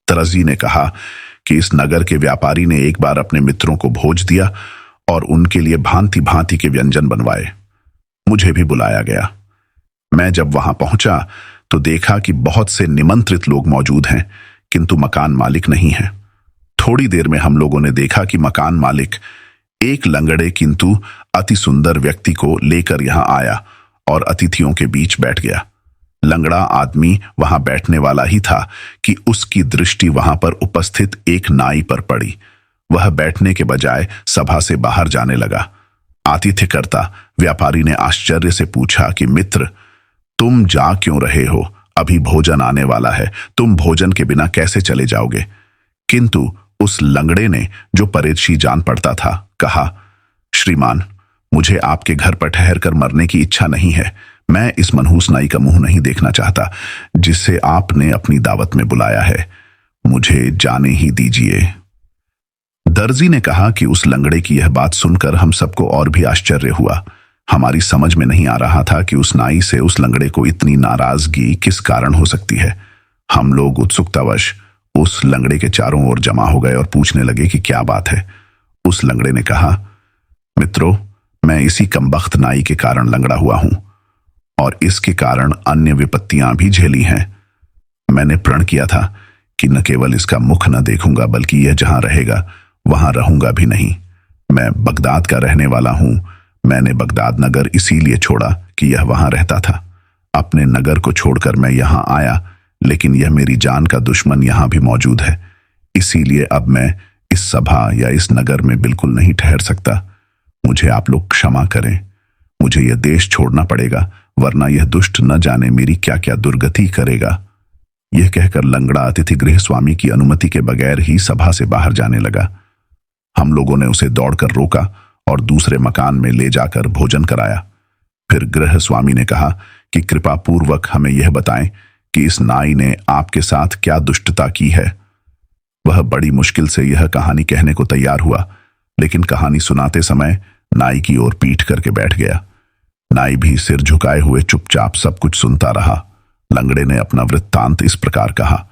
दर्जी ने कहा कि इस नगर के व्यापारी ने एक बार अपने मित्रों को भोज दिया और उनके लिए भांति भांति के व्यंजन बनवाए। मुझे भी बुलाया गया। मैं जब वहां पहुंचा तो देखा कि बहुत से निमंत्रित लोग मौजूद हैं, किंतु मकान मालिक नहीं है। थोड़ी देर में हम लोगों ने देखा कि मकान मालिक एक लंगड़े किंतु अति सुंदर व्यक्ति को लेकर यहां आया और अतिथियों के बीच बैठ गया। लंगड़ा आदमी वहां बैठने वाला ही था कि उसकी दृष्टि वहां पर उपस्थित एक नाई पर पड़ी। वह बैठने के बजाय सभा से बाहर जाने लगा। आतिथ्यकर्ता व्यापारी ने आश्चर्य से पूछा कि मित्र, तुम जा क्यों रहे हो? अभी भोजन आने वाला है, तुम भोजन के बिना कैसे चले जाओगे? किंतु उस लंगड़े ने, जो परेशी जान पड़ता था, कहा, श्रीमान, मुझे आपके घर पर ठहर कर मरने की इच्छा नहीं है। मैं इस मनहूस नाई का मुंह नहीं देखना चाहता जिसे आपने अपनी दावत में बुलाया है। मुझे जाने ही दीजिए। दर्जी ने कहा कि उस लंगड़े की यह बात सुनकर हम सबको और भी आश्चर्य हुआ। हमारी समझ में नहीं आ रहा था कि उस नाई से उस लंगड़े को इतनी नाराजगी किस कारण हो सकती है। हम लोग उत्सुकतावश उस लंगड़े के चारों ओर जमा हो गए और पूछने लगे कि क्या बात है। उस लंगड़े ने कहा, मित्रों, मैं इसी कमबख्त नाई के कारण लंगड़ा हुआ हूं और इसके कारण अन्य विपत्तियां भी झेली हैं। मैंने प्रण किया था कि न केवल इसका मुख न देखूंगा बल्कि यह जहां रहेगा वहां रहूंगा भी नहीं। मैं बगदाद का रहने वाला हूं। मैंने बगदाद नगर इसीलिए छोड़ा कि यह वहां रहता था। अपने नगर को छोड़कर मैं यहां आया, लेकिन यह मेरी जान का दुश्मन यहां भी मौजूद है। इसीलिए अब मैं इस सभा या इस नगर में बिल्कुल नहीं ठहर सकता। मुझे आप लोग क्षमा करें। मुझे यह देश छोड़ना पड़ेगा, वरना यह दुष्ट न जाने मेरी क्या क्या दुर्गति करेगा। यह कहकर लंगड़ा अतिथि गृह स्वामी की अनुमति के बगैर ही सभा से बाहर जाने लगा। हम लोगों ने उसे दौड़कर रोका और दूसरे मकान में ले जाकर भोजन कराया। फिर गृह स्वामी ने कहा कि कृपा पूर्वक हमें यह बताएं कि इस नाई ने आपके साथ क्या दुष्टता की है। वह बड़ी मुश्किल से यह कहानी कहने को तैयार हुआ, लेकिन कहानी सुनाते समय नाई की ओर पीठ करके बैठ गया। नाई भी सिर झुकाए हुए चुपचाप सब कुछ सुनता रहा। लंगड़े ने अपना वृत्तांत इस प्रकार कहा।